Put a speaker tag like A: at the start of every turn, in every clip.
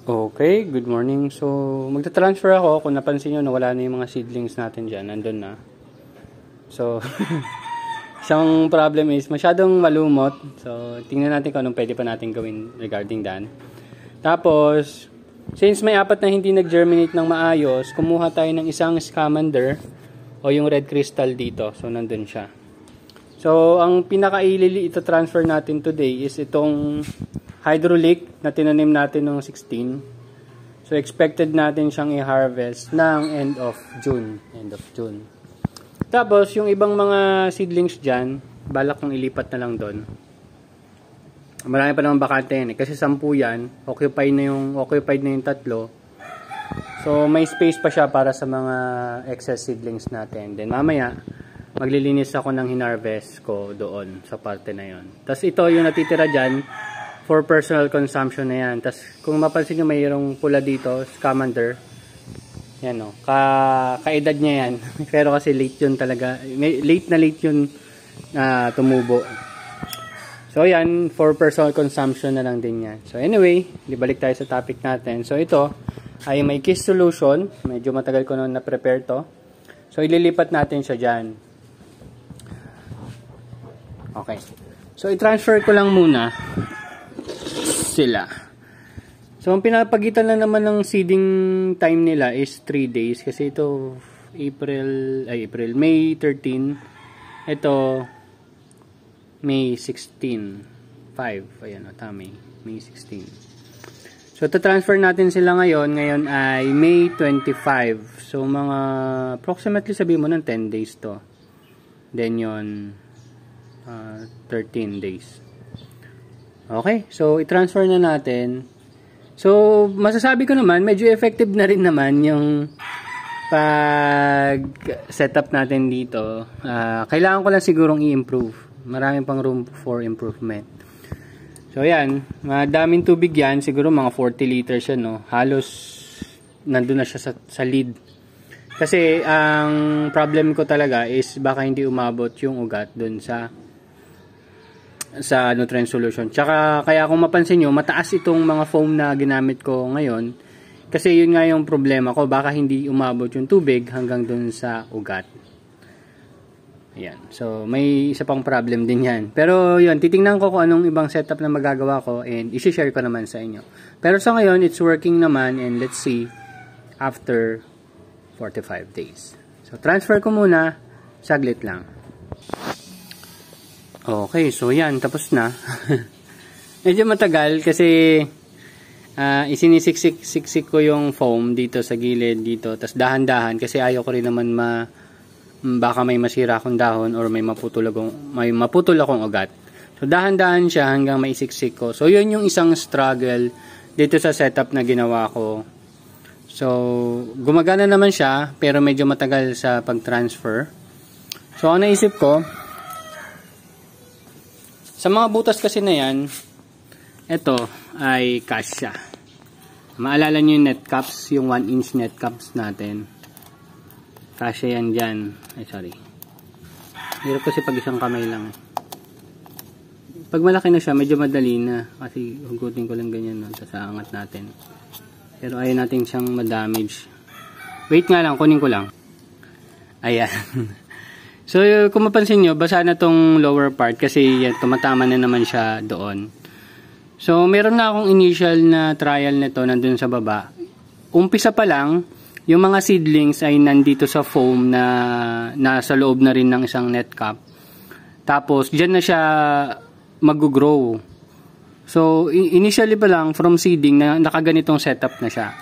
A: Okay, good morning. So, magta-transfer ako. Kung napansin nyo, nawala na yung mga seedlings natin dyan. Nandun na. So, isang problem is masyadong malumot. So, tingnan natin kung anong pwede pa natin gawin regarding that. Tapos, since may apat na hindi nag-germinate ng maayos, kumuha tayo ng isang scamander o yung red crystal dito. So, nandun siya. So, ang pinaka-ilili ito transfer natin today is itong hydraulic na tinanim natin noong 16. So, expected natin siyang i-harvest ng end of June. Tapos, yung ibang mga seedlings dyan, balak kong ilipat na lang doon. Marami pa naman bakante yan eh. Kasi 10 yan, occupied na yung 3. So, may space pa siya para sa mga excess seedlings natin. Then, mamaya, maglilinis ako ng hinarvest ko doon sa parte na yon. Tapos, ito yung natitira dyan, for personal consumption na yan. Tapos, kung mapansin nyo, mayroong pula dito, scamander. Yan o. Kaedad niya yan. Pero kasi late yun talaga. Late yun tumubo. So, yan. For personal consumption na lang din yan. So, anyway, balik tayo sa topic natin. So, ito ay may kiss solution. Medyo matagal ko na na-prepare to. So, ililipat natin siya dyan. Okay. So, i-transfer ko lang muna sila. So, ang pinapagitan lang naman ng seeding time nila is 3 days. Kasi ito, May 13. Ito, May 16. 5. Ayan o, tama. May 16. So, transfer natin sila ngayon. Ngayon ay May 25. So, mga approximately sabihin mo ng 10 days to. Then, yon 13 days. Okay, so i-transfer na natin. So, masasabi ko naman, medyo effective na rin naman yung pag-setup natin dito. Kailangan ko lang sigurong i-improve. Maraming pang room for improvement. So, yan. Madaming tubig yan. Siguro mga 40 liters yan, no? Halos nandun na siya sa lid. Kasi, ang problem ko talaga is baka hindi umabot yung ugat dun sa nutrient solution. Tsaka, kaya kung mapansin nyo, mataas itong mga foam na ginamit ko ngayon. Kasi yun nga yung problema ko. Baka hindi umabot yung tubig hanggang dun sa ugat. Ayan. So, may isa pang problem din yan. Pero, yun. Titingnan ko kung anong ibang setup na magagawa ko and isi-share ko naman sa inyo. Pero sa ngayon, it's working naman and let's see after 45 days. So, transfer ko muna. Saglit lang. Okay, so yan, tapos na. Medyo matagal kasi isinisiksik ko yung foam dito sa gilid dito. Tapos dahan-dahan kasi ayaw ko rin naman baka may masira akong dahon or may maputol akong ugat. So dahan-dahan siya hanggang maisiksik ko. So yun yung isang struggle dito sa setup na ginawa ko. So gumagana naman siya pero medyo matagal sa pag-transfer. So ang naisip ko, sa mga butas kasi na yan, ito ay kasya. Maalala nyo yung net caps, yung 1-inch net caps natin. Kasya yan dyan. Ay, sorry. Hirap kasi pag isang kamay lang. Pag malaki na siya, medyo madali na. Kasi hugutin ko lang ganyan, no? Sa angat natin. Pero ayaw natin siyang madamage. Wait nga lang, kunin ko lang. Ayan. So, kung mapansin nyo, basa na tong lower part kasi yan, tumatama na naman siya doon. So, meron na akong initial na trial nito nandun sa baba. Umpisa pa lang, yung mga seedlings ay nandito sa foam na nasa loob na rin ng isang net cap. Tapos, dyan na siya mag-grow. So, initially pa lang, from seeding, na nakaganitong setup na siya.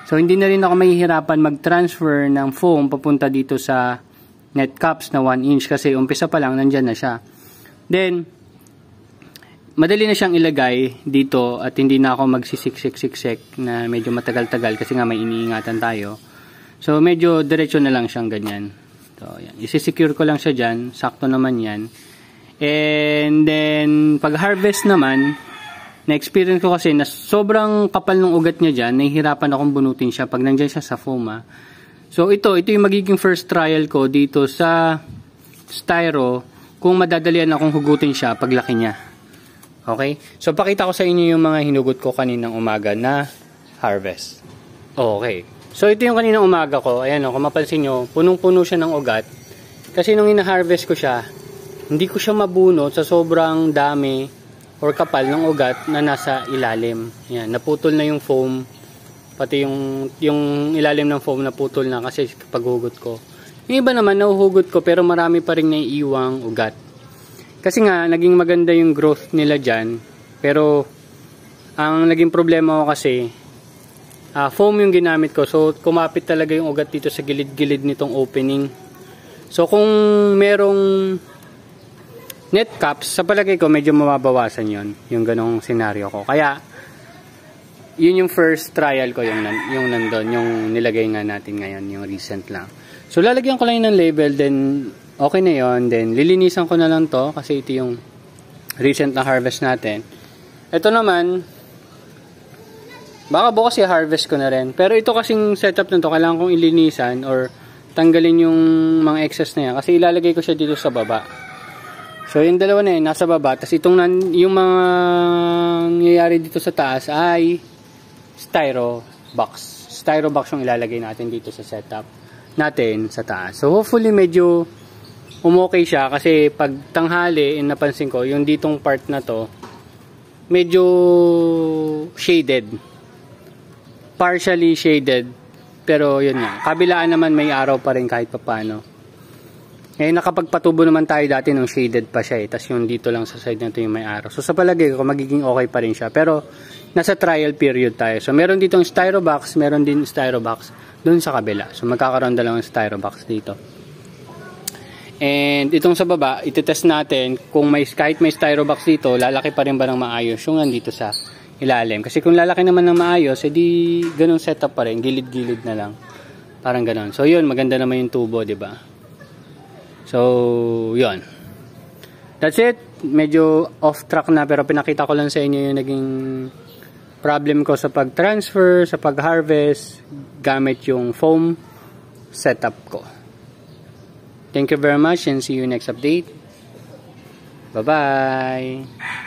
A: So, hindi na rin ako mahihirapan mag-transfer ng foam papunta dito sa net caps na 1 inch kasi umpisa pa lang nandyan na siya. Then, madali na siyang ilagay dito at hindi na ako magsisiksik na medyo matagal-tagal kasi nga may iniingatan tayo. So, medyo diretso na lang siyang ganyan. So, yan. Isisecure ko lang siya dyan. Sakto naman yan. And then, pag harvest naman, na-experience ko kasi na sobrang kapal ng ugat niya dyan, nahihirapan akong bunutin siya pag nandyan siya sa foam. So, ito yung magiging first trial ko dito sa styro kung madadalian akong hugutin siya paglaki niya. Okay? So, pakita ko sa inyo yung mga hinugot ko kaninang umaga na harvest. Okay. So, ito yung kaninang umaga ko. Ayan o, kung mapansin nyo, punong-puno siya ng ugat. Kasi nung ina-harvest ko siya, hindi ko siya mabunot sa sobrang dami or kapal ng ugat na nasa ilalim. Ayan, naputol na yung foam. Pati yung ilalim ng foam naputol na kasi kapag hugot ko. Yung iba naman, nahuhugot ko pero marami pa rin naiiwang ugat. Kasi nga, naging maganda yung growth nila dyan. Pero, ang naging problema ko kasi, foam yung ginamit ko. So, kumapit talaga yung ugat dito sa gilid-gilid nitong opening. So, kung merong net caps, sa palagay ko, medyo mababawasan yon yung ganong senaryo ko. Kaya, yun yung first trial ko, yung nandun, yung nilagay nga natin ngayon, yung recent lang. So, lalagyan ko lang ng label, then, okay na yon. Then, lilinisan ko na lang to, kasi ito yung recent na harvest natin. Ito naman, baka bukas i-harvest ko na rin. Pero ito kasing setup na to, kailangan kong ilinisan or tanggalin yung mga excess na yan. Kasi ilalagay ko siya dito sa baba. So, yung dalawa na yun, nasa baba. Tapos itong yung mga nangyayari dito sa taas ay styro box. Styro box yung ilalagay natin dito sa setup natin sa taas. So, hopefully medyo umokay siya. Kasi pag tanghali, napansin ko, yung ditong part na to, medyo shaded. Partially shaded, pero yun nga, kabilaan naman may araw pa rin kahit papano. Ngayon nakapagpatubo naman tayo dati nung shaded pa siya tas yung dito lang sa side na ito yung may araw. So sa palagay ko magiging okay pa rin siya, pero nasa trial period tayo. So meron ditong styro box, meron din styro box dun sa kabila. So magkakaroon dalawang styro box dito. And itong sa baba, itetest natin kung kahit may styro box dito, lalaki pa rin ba ng maayos yung nandito sa ilalim. Kasi kung lalaki naman ng maayos, edi ganun setup pa rin, gilid-gilid na lang. Parang ganun. So yun, maganda naman yung tubo, 'di ba? So, yun. That's it. Medyo off track na pero pinakita ko lang sa inyo yung naging problem ko sa pag-transfer, sa pag-harvest gamit yung foam setup ko. Thank you very much and see you next update. Bye-bye.